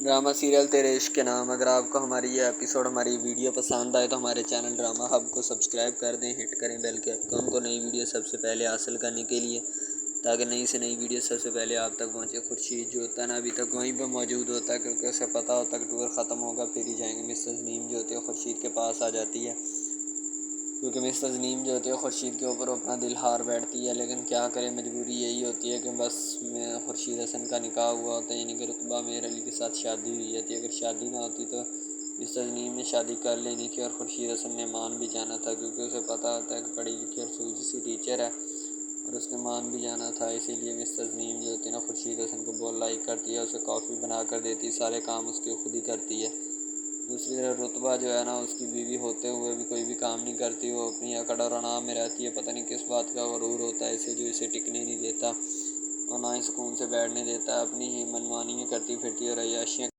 Drama serial تیرے عشق کے نام۔ اگر آپ کو ہماری یہ ایپیسوڈ ہماری ویڈیو پسند آئے تو ہمارے چینل ڈرامہ ہب کو سبسکرائب کر دیں، ہٹ کریں بیل کے آئیکن کو نئی ویڈیو سب سے پہلے حاصل کرنے کے لیے، تاکہ نئی سے نئی ویڈیو سب سے پہلے آپ تک پہنچے۔ خورشید جو ہوتا ہے نا ابھی تک وہیں پہ موجود ہوتا ہے، کیونکہ اسے پتہ ہوتا ہے کہ ٹور ختم ہوگا پھر ہی جائیں گے۔ مسز نیم جو ہوتی ہے خورشید کے پاس آ جاتی ہے، کیونکہ مسز نیم جو ہوتی ہے خورشید کے اوپر اپنا دل ہار بیٹھتی ہے، لیکن کیا کرے مجبوری یہی ہوتی ہے کہ بس خورشید حسن کا نکاح ہوا ہوتا ہے، یعنی کہ رتبہ میر علی کے ساتھ شادی ہوئی ہے۔ اگر شادی نہ ہوتی تو مسز نیم نے شادی کر لینی تھی، اور خورشید حسن نے مان بھی جانا تھا، کیونکہ اسے پتہ ہوتا ہے کہ پڑھی لکھی اور سوجھی سی ٹیچر ہے، اور اس نے مان بھی جانا تھا۔ اسی لیے مسز نیم جو ہوتی ہے نا خورشید حسن کو بہت لائک کرتی ہے، اسے کافی بنا کر دیتی ہے، سارے کام اس کے خود ہی کرتی ہے۔ دوسری طرف رتبہ جو ہے نا اس کی بیوی ہوتے ہوئے بھی کوئی بھی کام نہیں کرتی، وہ اپنی اکڑ اور انا میں رہتی ہے، پتہ نہیں کس بات کا غرور ہوتا ہے اسے جو اسے ٹکنے نہیں دیتا اور نہ ہی سکون سے بیٹھنے دیتا ہے، اپنی ہی منمانیاں کرتی پھرتی ہے اور عیاشیاں۔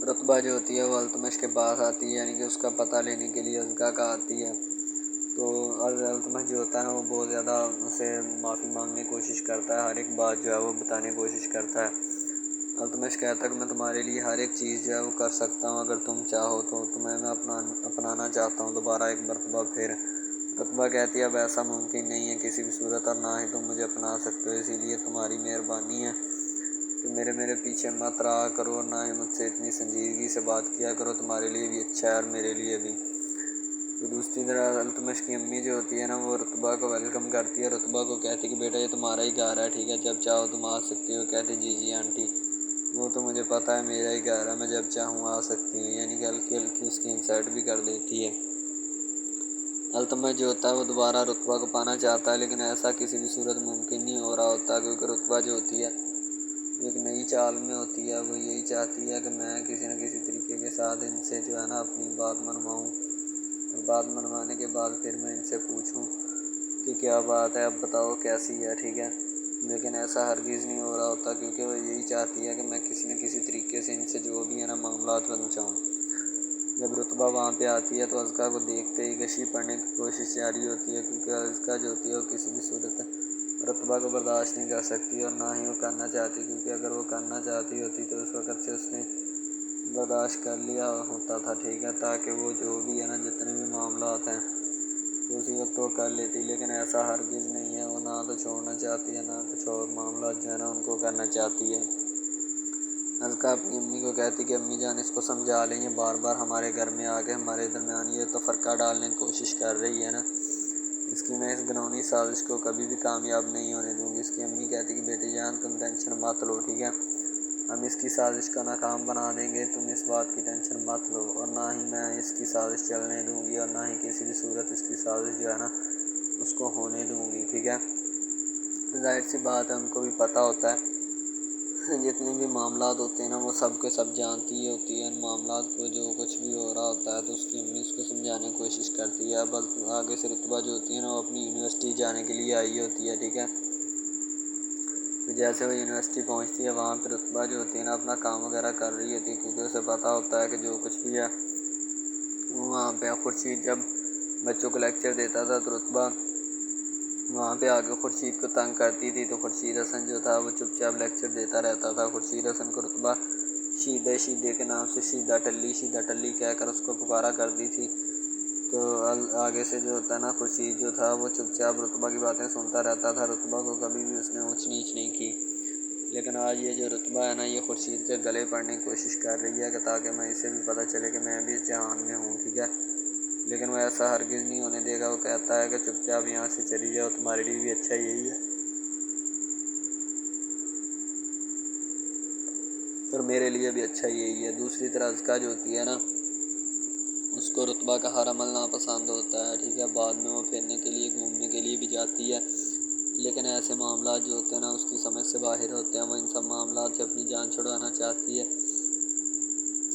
رتبہ جو ہوتی ہے وہ التمش کے پاس آتی ہے، یعنی کہ اس کا پتہ لینے کے لیے ازگا کا آتی ہے، تو التمش جو ہوتا ہے نا وہ بہت زیادہ اسے معافی مانگنے کی کوشش کرتا ہے، ہر ایک بات جو ہے وہ بتانے کی کوشش کرتا ہے۔ التمش کہتا ہے کہ میں تمہارے لیے ہر ایک چیز جو ہے وہ کر سکتا ہوں، اگر تم چاہو تو تمہیں میں اپنانا چاہتا ہوں دوبارہ ایک مرتبہ پھر۔ رتبہ کہتی ہے اب ایسا ممکن نہیں ہے کسی بھی صورت، اور نہ ہی تم مجھے اپنا سکتے ہو، اسی لیے تمہاری مہربانی ہے کہ میرے پیچھے مت رہا کرو، اور نہ ہی مجھ سے اتنی سنجیدگی سے بات کیا کرو، تمہارے لیے بھی اچھا ہے اور میرے لیے بھی۔ تو دوسری طرح التمش کی امی جو ہوتی ہے نا وہ رتبہ کو ویلکم کرتی ہے، رتبہ کو کہتی ہے کہ بیٹا یہ تمہارا ہی گھر ہے، ٹھیک ہے، جب چاہو تم آ سکتی ہو۔ کہتی جی جی آنٹی، وہ تو مجھے پتہ ہے میرا ہی گھر ہے، میں جب چاہوں آ سکتی ہوں، یعنی کہ ہلکی ہلکی اس کی انسلٹ بھی کر دیتی ہے۔ التمش جو ہوتا ہے وہ دوبارہ رتبہ کو پانا چاہتا ہے، لیکن ایسا کسی بھی صورت ممکن نہیں ہو رہا ہوتا، کیونکہ رتبہ جو ہوتی ہے ایک نئی چال میں ہوتی ہے، وہ یہی چاہتی ہے کہ میں کسی نہ کسی طریقے کے ساتھ ان سے جو ہے نا اپنی بات منواؤں، اور بات منوانے کے بعد پھر میں ان سے پوچھوں کہ کیا بات ہے، اب بتاؤ کیسی ہے، ٹھیک ہے۔ لیکن ایسا ہرگز نہیں ہو رہا ہوتا، کیونکہ وہ یہی چاہتی ہے کہ میں کسی نہ کسی طریقے سے ان سے جو بھی ہے نا معاملات بنچاؤں۔ جب رتبہ وہاں پہ آتی ہے تو ازگا کو دیکھتے ہی غشی پڑنے کی کوشش جاری ہوتی ہے، کیونکہ ازگا جو ہوتی ہے وہ کسی بھی صورت رتبہ کو برداشت نہیں کر سکتی، اور نہ ہی وہ کرنا چاہتی، کیونکہ اگر وہ کرنا چاہتی ہوتی تو اس وقت سے اس نے برداشت کر لیا ہوتا تھا، ٹھیک ہے، تاکہ وہ جو بھی ہے نا جتنے بھی معاملات ہیں تو اسی وقت وہ کر لیتی، لیکن ایسا ہرگز نہیں ہے، وہ نہ تو چھوڑنا چاہتی ہے، نہ کچھ اور معاملات جو ہے نا ان کو کرنا چاہتی ہے۔ ازگا اپنی امی کو کہتی کہ امی جان اس کو سمجھا لیں، یہ بار بار ہمارے گھر میں آ کے ہمارے درمیان یہ تفرقہ ڈالنے کی کوشش کر رہی ہے نا، اس کی میں اس گھناؤنی سازش کو کبھی بھی کامیاب نہیں ہونے دوں گی۔ اس کی امی کہتی کہ بیٹی جان تم ٹینشن مت لو، ٹھیک ہے، ہم اس کی سازش کا ناکام بنا دیں گے، تم اس بات کی ٹینشن مت لو، اور نہ ہی میں اس کی سازش چلنے دوں گی، اور نہ ہی کسی بھی صورت اس کی سازش جو ہے نا اس کو ہونے دوں گی، ٹھیک ہے۔ ظاہر سی بات ہے ان کو بھی پتہ ہوتا ہے جتنے بھی معاملات ہوتے ہیں نا وہ سب کے سب جانتی ہی ہوتی ہے ان معاملات کو، جو کچھ بھی ہو رہا ہوتا ہے تو اس کی امی اس کو سمجھانے کی کوشش کرتی ہے۔ اب آگے سے رتبہ جو ہوتی ہے نا وہ اپنی یونیورسٹی جانے کے لیے آئی ہوتی ہے، ٹھیک ہے، تو جیسے وہ یونیورسٹی پہنچتی ہے وہاں پہ رتبہ جو ہوتی ہے نا اپنا کام وغیرہ کر رہی ہوتی ہے، کیونکہ اسے پتہ ہوتا ہے کہ جو کچھ بھی ہے وہاں پہ خورشید جب بچوں کو لیکچر دیتا تھا تو رتبہ وہاں پہ آ کے خورشید کو تنگ کرتی تھی، تو خورشید حسن جو تھا وہ چپ چاپ لیکچر دیتا رہتا تھا۔ خورشید حسن کو رتبہ شیدے شیدے کے نام سے شیدہ ٹلی کہہ کر اس کو پکارا کرتی تھی، تو آگے سے جو ہوتا ہے نا خورشید جو تھا وہ چپ چاپ رتبہ کی باتیں سنتا رہتا تھا، رتبہ کو کبھی بھی اس نے اونچ نیچ نہیں کی۔ لیکن آج یہ جو رتبہ ہے نا یہ خورشید کے گلے پڑنے کی کوشش کر رہی ہے کہ تاکہ میں اسے بھی پتہ چلے کہ میں بھی اس جہان میں ہوں، ٹھیک ہے، لیکن وہ ایسا ہرگز نہیں ہونے دے گا۔ وہ کہتا ہے کہ چپ چاپ یہاں سے چلی جاؤ، تمہارے لیے بھی اچھا یہی ہے اور میرے لیے بھی اچھا یہی ہے۔ دوسری طرح ازگا جو ہوتی ہے نا اس کو رتبہ کا ہر عمل ناپسند ہوتا ہے، ٹھیک ہے، بعد میں وہ پھرنے کے لیے گھومنے کے لیے بھی جاتی ہے، لیکن ایسے معاملات جو ہوتے ہیں نا اس کی سمجھ سے باہر ہوتے ہیں، وہ ان سب معاملات سے اپنی جان چھڑوانا چاہتی ہے،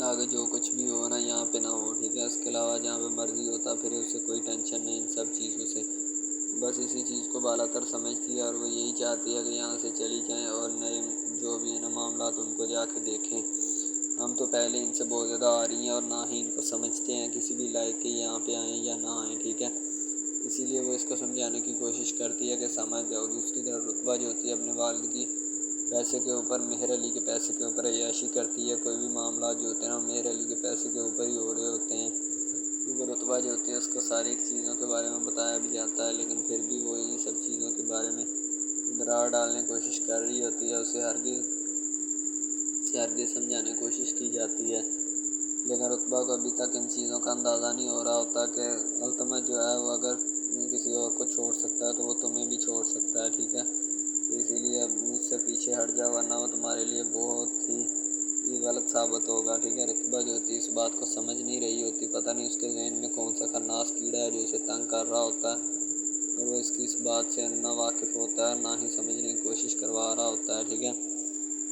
آگے جو کچھ بھی ہو نا یہاں پہ نہ ہو، ٹھیک ہے، اس کے علاوہ جہاں پہ مرضی ہوتا پھر اسے کوئی ٹینشن نہیں ان سب چیزوں سے، بس اسی چیز کو بالا تر سمجھتی ہے، اور وہ یہی چاہتی ہے کہ یہاں سے چلی جائیں اور نئے جو بھی ہیں معاملات ان کو جا کے دیکھیں۔ ہم تو پہلے ان سے بہت زیادہ آ رہی ہیں اور نہ ہی ان کو سمجھتے ہیں کسی بھی لائق کے یہاں پہ آئیں یا نہ آئیں، ٹھیک ہے، اسی لیے وہ اس کو سمجھانے کی کوشش کرتی ہے کہ سمجھ جاؤ۔ دوسری طرف رتبہ جو ہوتی ہے اپنے والد کی پیسے کے اوپر، مہر علی کے پیسے کے اوپر عیاشی کرتی ہے، کوئی بھی معاملہ رتبہ جو ہوتی ہے اس کو ساری چیزوں کے بارے میں بتایا بھی جاتا ہے، لیکن پھر بھی وہ ان سب چیزوں کے بارے میں دراڑ ڈالنے کی کوشش کر رہی ہوتی ہے، اسے ہرگز سمجھانے کی کوشش کی جاتی ہے، لیکن رتبہ کو ابھی تک ان چیزوں کا اندازہ نہیں ہو رہا ہوتا کہ التمش جو ہے وہ اگر کسی اور کو چھوڑ سکتا ہے تو وہ تمہیں بھی چھوڑ سکتا ہے، ٹھیک ہے؟ تو اسی لیے اب مجھ سے پیچھے ہٹ جاؤ، ورنہ وہ تمہارے لیے بہت ہی غلط ثابت ہوگا، ٹھیک ہے؟ رتبہ جو ہوتی ہے اس بات کو سمجھ نہیں رہی ہوتی، پتہ نہیں اس کے ذہن میں کون سا خناس کیڑا ہے جو اسے تنگ کر رہا ہوتا ہے، اور وہ اس کی اس بات سے نہ واقف ہوتا ہے، نہ ہی سمجھنے کی کوشش کروا رہا ہوتا ہے، ٹھیک ہے؟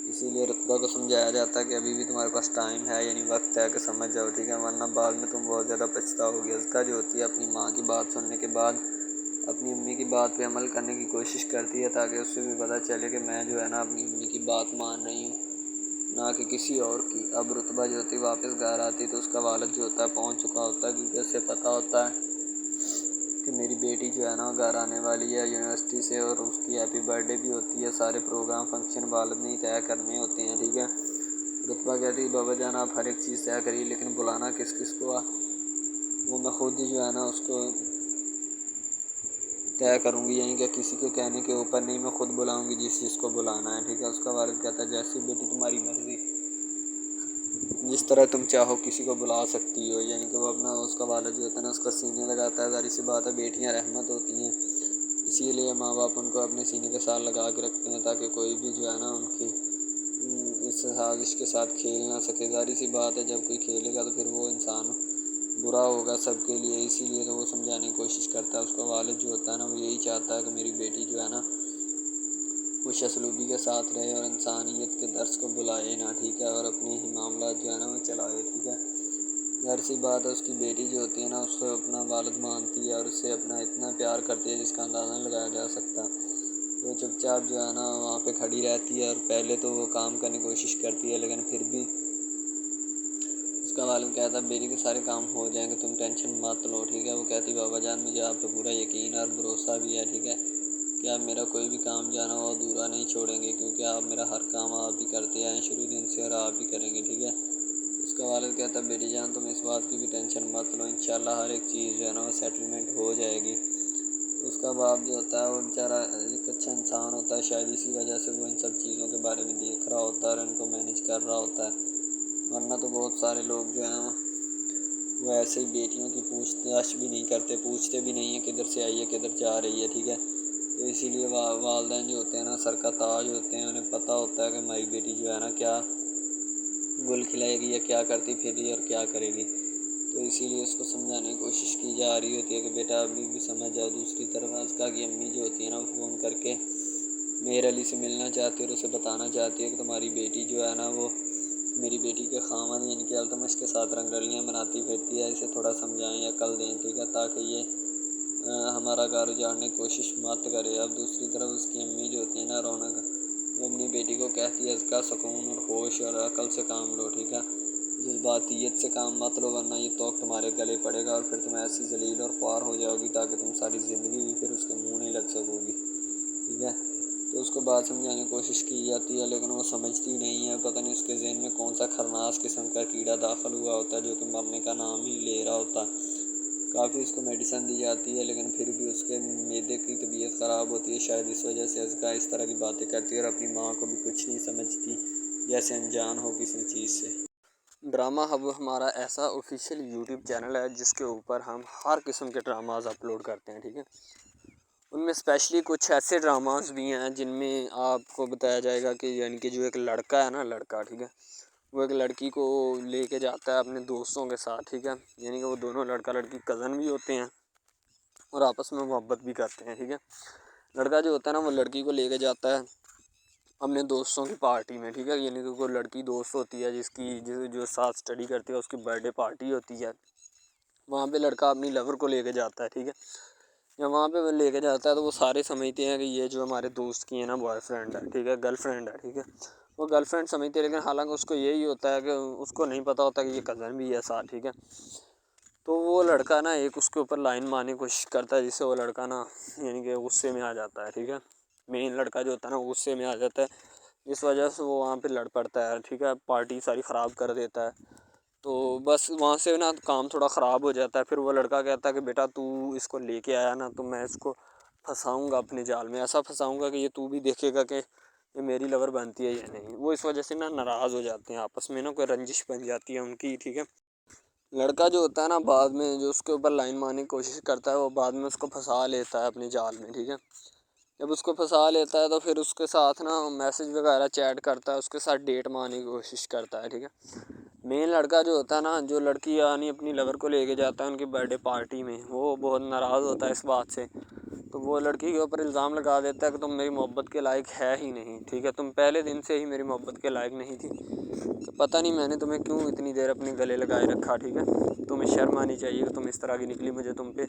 اسی لیے رتبہ کو سمجھایا جاتا ہے کہ ابھی بھی تمہارے پاس ٹائم ہے، یعنی وقت ہے کہ سمجھ جاؤ، ٹھیک ہے؟ ورنہ بعد میں تم بہت زیادہ پچھتاؤ گے۔ ازکا جو ہوتی ہے اپنی ماں کی بات سننے کے بعد اپنی امی کی بات پہ عمل کرنے کی کوشش کرتی ہے، تاکہ اس سے بھی پتہ چلے کہ میں جو ہے نا اپنی امی کی بات مان رہی ہوں، نہ کہ کسی اور کی۔ اب رتبہ جو ہوتی ہے واپس گھر آتی تو اس کا والد جو ہوتا ہے پہنچ چکا ہوتا ہے، کیونکہ اسے پتہ ہوتا ہے کہ میری بیٹی جو ہے نا گھر آنے والی ہے یونیورسٹی سے، اور اس کی ہیپی برتھ ڈے بھی ہوتی ہے، سارے پروگرام فنکشن والد نے ہی طے کرنے ہوتے ہیں، ٹھیک ہے؟ رتبہ کہتی ہے بابا جان آپ ہر ایک چیز طے کریے، لیکن بلانا کس کس کو وہ میں خود ہی جو ہے نا اس کو طے کروں گی، یعنی کہ کسی کے کہنے کے اوپر نہیں، میں خود بلاؤں گی جس چیز کو بلانا ہے، ٹھیک ہے؟ اس کا والد کہتا ہے جیسی بیٹی تمہاری مرضی، جس طرح تم چاہو کسی کو بلا سکتی ہو، یعنی کہ وہ اپنا اس کا والد جو ہوتا ہے نا اس کا سینے لگاتا ہے۔ ظاہر سی بات ہے بیٹیاں رحمت ہوتی ہیں، اسی لیے ماں باپ ان کو اپنے سینے کے ساتھ لگا کے رکھتے ہیں، تاکہ کوئی بھی جو ہے نا ان کی اس سازش کے ساتھ کھیل نہ سکے۔ ظاہر سی بات ہے جب کوئی کھیلے گا تو پھر وہ انسان برا ہوگا سب کے لیے، اسی لیے تو وہ سمجھانے کی کوشش کرتا ہے۔ اس کا والد جو ہوتا ہے نا وہ یہی چاہتا ہے کہ میری بیٹی جو ہے نا خوش اسلوبی کے ساتھ رہے اور انسانیت کے درس کو بلائے نا، ٹھیک ہے؟ اور اپنے ہی معاملات جو ہے نا وہ چلائے، ٹھیک ہے؟ ظاہر سی بات ہے اس کی بیٹی جو ہوتی ہے نا اس کو اپنا والد مانتی ہے اور اس سے اپنا اتنا پیار کرتی ہے جس کا اندازہ نہیں لگایا جا سکتا۔ وہ چپ چاپ جو ہے نا وہاں پہ کھڑی رہتی ہے، اور پہلے تو وہ کام کرنے کی کوشش کرتی ہے، لیکن پھر بھی اس کا والد کہتا ہے بیٹی کے سارے کام ہو جائیں گے، تم ٹینشن مت لو، ٹھیک ہے؟ وہ کہتی بابا جان مجھے آپ پہ پورا یقین اور بھروسہ بھی ہے، ٹھیک ہے؟ کہ آپ میرا کوئی بھی کام جانا وہ ادھورا نہیں چھوڑیں گے، کیونکہ آپ میرا ہر کام آپ ہی کرتے ہیں شروع دن سے، اور آپ ہی کریں گے، ٹھیک ہے؟ اس کا والد کہتا ہے بیٹی جان تم اس بات کی بھی ٹینشن مت لو، انشاءاللہ ہر ایک چیز جو ہے نا وہ سیٹلمنٹ ہو جائے گی۔ اس کا باپ جو ہوتا ہے وہ بیچارہ ایک اچھا انسان ہوتا ہے، شاید اسی وجہ سے وہ ان سب چیزوں کے بارے میں دیکھ رہا ہوتا ہے اور ان کو مینیج کر رہا ہوتا ہے، ورنہ تو بہت سارے لوگ جو ہیں وہ ایسے ہی بیٹیوں کی پوچھ تاچھ بھی نہیں کرتے، پوچھتے بھی نہیں ہیں کدھر سے آئی ہے کدھر جا رہی ہے، ٹھیک ہے؟ تو اسی لیے والدین جو ہوتے ہیں نا سر کا تاج ہوتے ہیں، انہیں پتہ ہوتا ہے کہ ہماری بیٹی جو ہے نا کیا گل کھلائے گی یا کیا کرتی پھر رہی اور کیا کرے گی، تو اسی لیے اس کو سمجھانے کی کوشش کی جا رہی ہوتی ہے کہ بیٹا ابھی بھی سمجھ جاؤ۔ دوسری طرف ازکا کی امی جو ہوتی ہے نا وہ فون کر کے میر علی سے ملنا چاہتی ہے اور اسے بتانا چاہتی ہے کہ تمہاری بیٹی جو ہے نا وہ میری بیٹی کے خاوند یعنی کہ التمش کے ساتھ رنگ رلیاں بناتی پھرتی ہے، اسے تھوڑا سمجھائیں یا عقل دیں، ٹھیک ہے؟ تاکہ یہ ہمارا گھر اجاڑنے کی کوشش مت کرے۔ اب دوسری طرف اس کی امی جو ہوتی ہے نا رونق، وہ اپنی بیٹی کو کہتی ہے ازکا سکون اور ہوش اور عقل سے کام لو، ٹھیک ہے؟ جذباتیت سے کام مت لو، ورنہ یہ توق تمہارے گلے پڑے گا اور پھر تم ایسی ذلیل اور خوار ہو جاؤ گی تاکہ تم ساری زندگی بھی پھر اس کے منہ نہیں لگ سکو گی، ٹھیک ہے؟ تو اس کو بات سمجھانے کی کوشش کی جاتی ہے، لیکن وہ سمجھتی نہیں ہے، پتہ نہیں اس کے ذہن میں کون سا خرناس قسم کا کیڑا داخل ہوا ہوتا ہے جو کہ مرنے کا نام ہی لے رہا ہوتا ہے۔ کافی اس کو میڈیسن دی جاتی ہے، لیکن پھر بھی اس کے معدے کی طبیعت خراب ہوتی ہے، شاید اس وجہ سے ازکا اس طرح کی باتیں کرتی ہے اور اپنی ماں کو بھی کچھ نہیں سمجھتی، جیسے انجان ہو کسی چیز سے۔ ڈرامہ ہب ہمارا ایسا آفیشیل یوٹیوب چینل ہے جس کے اوپر ہم ہر قسم کے ڈراماز اپلوڈ کرتے ہیں، ٹھیک ہے؟ ان میں اسپیشلی کچھ ایسے ڈراماز بھی ہیں جن میں آپ کو بتایا جائے گا کہ یعنی کہ جو ایک لڑکا ہے نا لڑکا، ٹھیک ہے؟ وہ ایک لڑکی کو لے کے جاتا ہے اپنے دوستوں کے ساتھ، ٹھیک ہے؟ یعنی کہ وہ دونوں لڑکا لڑکی کزن بھی ہوتے ہیں اور آپس میں محبت بھی کرتے ہیں، ٹھیک ہے؟ لڑکا جو ہوتا ہے نا وہ لڑکی کو لے کے جاتا ہے اپنے دوستوں کی پارٹی میں، ٹھیک ہے؟ یعنی کہ کوئی لڑکی دوست ہوتی ہے جو ساتھ اسٹڈی کرتی ہے، اس کی برتھ ڈے پارٹی ہوتی ہے، وہاں پہ لڑکا اپنی لور کو لے کے جاتا ہے، ٹھیک ہے؟ جب وہاں پہ وہ لے کے جاتا ہے تو وہ سارے سمجھتے ہیں کہ یہ جو ہمارے دوست کی ہے نا بوائے فرینڈ ہے، ٹھیک ہے؟ گرل فرینڈ ہے، ٹھیک ہے؟ وہ گرل فرینڈ سمجھتے ہیں، لیکن حالانکہ اس کو یہی ہوتا ہے کہ اس کو نہیں پتہ ہوتا کہ یہ کزن بھی ہے ساتھ، ٹھیک ہے؟ تو وہ لڑکا نا ایک اس کے اوپر لائن مارنے کی کوشش کرتا ہے، جس سے وہ لڑکا نا یعنی کہ غصے میں آ جاتا ہے، ٹھیک ہے؟ مین لڑکا جو ہوتا ہے نا غصے میں آ جاتا ہے، جس وجہ سے وہ وہاں پہ لڑ پڑتا ہے، ٹھیک ہے؟ پارٹی ساری خراب کر دیتا ہے، تو بس وہاں سے نا کام تھوڑا خراب ہو جاتا ہے. پھر وہ لڑکا کہتا ہے کہ بیٹا تو اس کو لے کے آیا نا تو میں اس کو پھنساؤں گا اپنے جال میں, ایسا پھنساؤں گا کہ یہ تو بھی دیکھے گا کہ یہ میری لور بنتی ہے یا نہیں. وہ اس وجہ سے نا ناراض ہو جاتے ہیں آپس میں نا, کوئی رنجش بن جاتی ہے ان کی, ٹھیک ہے. لڑکا جو ہوتا ہے نا بعد میں جو اس کے اوپر لائن مارنے کی کوشش کرتا ہے وہ بعد میں اس کو پھنسا لیتا ہے اپنے جال میں, ٹھیک ہے. جب اس کو پھنسا لیتا ہے تو پھر اس کے ساتھ نا میسج وغیرہ چیٹ کرتا ہے, اس کے ساتھ ڈیٹ مارنے کی کوشش کرتا ہے, ٹھیک ہے. مین لڑکا جو ہوتا ہے نا, جو لڑکی یعنی اپنی لور کو لے کے جاتا ہے ان کی برتھ ڈے پارٹی میں, وہ بہت ناراض ہوتا ہے اس بات سے. تو وہ لڑکی کے اوپر الزام لگا دیتا ہے کہ تم میری محبت کے لائق ہے ہی نہیں, ٹھیک ہے. تم پہلے دن سے ہی میری محبت کے لائق نہیں تھی, تو پتہ نہیں میں نے تمہیں کیوں اتنی دیر اپنے گلے لگائے رکھا, ٹھیک ہے. تمہیں شرم آنی چاہیے کہ تم اس طرح کی نکلی, مجھے تم پہ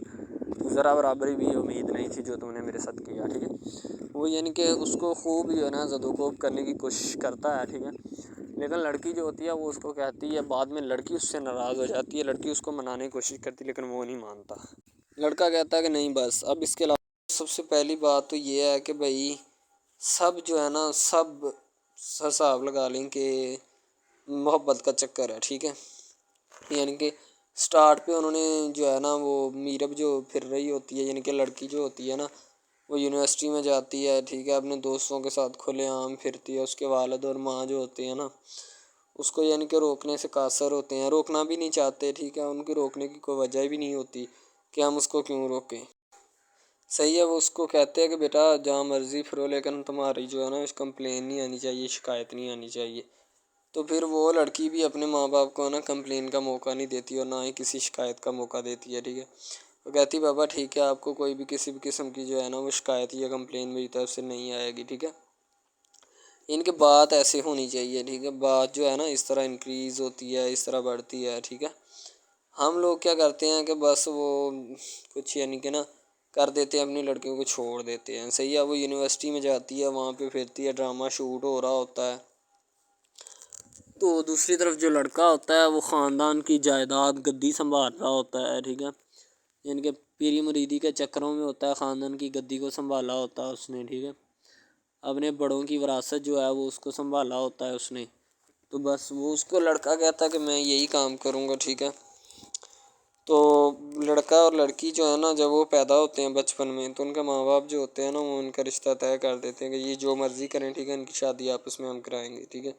ذرا برابری بھی امید نہیں تھی جو تم نے میرے ساتھ کیا, ٹھیک ہے. وہ یعنی کہ اس کو خوب جو ہے نا زد و کوب کرنے کی کوشش کرتا ہے, ٹھیک ہے. لیکن لڑکی جو ہوتی ہے وہ اس کو کہتی ہے, بعد میں لڑکی اس سے ناراض ہو جاتی ہے, لڑکی اس کو منانے کی کوشش کرتی ہے لیکن وہ نہیں مانتا. لڑکا کہتا ہے کہ نہیں بس اب اس کے علاوہ سب سے پہلی بات تو یہ ہے کہ بھائی سب جو ہے نا سب حساب لگا لیں کہ محبت کا چکر ہے, ٹھیک ہے. یعنی کہ سٹارٹ پہ انہوں نے جو ہے نا وہ میرب جو پھر رہی ہوتی ہے, یعنی کہ لڑکی جو ہوتی ہے نا وہ یونیورسٹی میں جاتی ہے, ٹھیک ہے, اپنے دوستوں کے ساتھ کھلے عام پھرتی ہے. اس کے والد اور ماں جو ہوتے ہیں نا اس کو یعنی کہ روکنے سے قاصر ہوتے ہیں, روکنا بھی نہیں چاہتے, ٹھیک ہے. ان کی روکنے کی کوئی وجہ بھی نہیں ہوتی کہ ہم اس کو کیوں روکیں, صحیح ہے. وہ اس کو کہتے ہیں کہ بیٹا جہاں مرضی پھرو لیکن تمہاری جو ہے نا کمپلین نہیں آنی چاہیے, شکایت نہیں آنی چاہیے. تو پھر وہ لڑکی بھی اپنے ماں باپ کو نا کمپلین کا موقع نہیں دیتی اور نہ ہی کسی شکایت کا موقع دیتی ہے, ٹھیک ہے. وہ کہتی بابا ٹھیک ہے, آپ کو کوئی بھی کسی بھی قسم کی جو ہے نا وہ شکایت یا کمپلین میری طرف سے نہیں آئے گی, ٹھیک ہے. ان کی بات ایسے ہونی چاہیے, ٹھیک ہے. بات جو ہے نا اس طرح انکریز ہوتی ہے, اس طرح بڑھتی ہے, ٹھیک ہے. ہم لوگ کیا کرتے ہیں کہ بس وہ کچھ یعنی کہ نا کر دیتے ہیں, اپنی لڑکیوں کو چھوڑ دیتے ہیں, صحیح ہے. وہ یونیورسٹی میں جاتی ہے, وہاں پہ پھرتی ہے, ڈرامہ شوٹ ہو رہا ہوتا ہے. تو دوسری طرف جو لڑکا ہوتا ہے وہ خاندان کی جائیداد گدی سنبھال رہا ہوتا ہے, ٹھیک ہے. یعنی کہ پیری مریدی کے چکروں میں ہوتا ہے, خاندان کی گدی کو سنبھالا ہوتا ہے اس نے, ٹھیک ہے. اپنے بڑوں کی وراثت جو ہے وہ اس کو سنبھالا ہوتا ہے اس نے. تو بس وہ اس کو لڑکا کہتا ہے کہ میں یہی کام کروں گا, ٹھیک ہے. تو لڑکا اور لڑکی جو ہے نا جب وہ پیدا ہوتے ہیں بچپن میں تو ان کے ماں باپ جو ہوتے ہیں نا وہ ان کا رشتہ طے کر دیتے ہیں کہ یہ جو مرضی کریں, ٹھیک ہے, ان کی شادی آپس میں ہم کرائیں گے, ٹھیک ہے.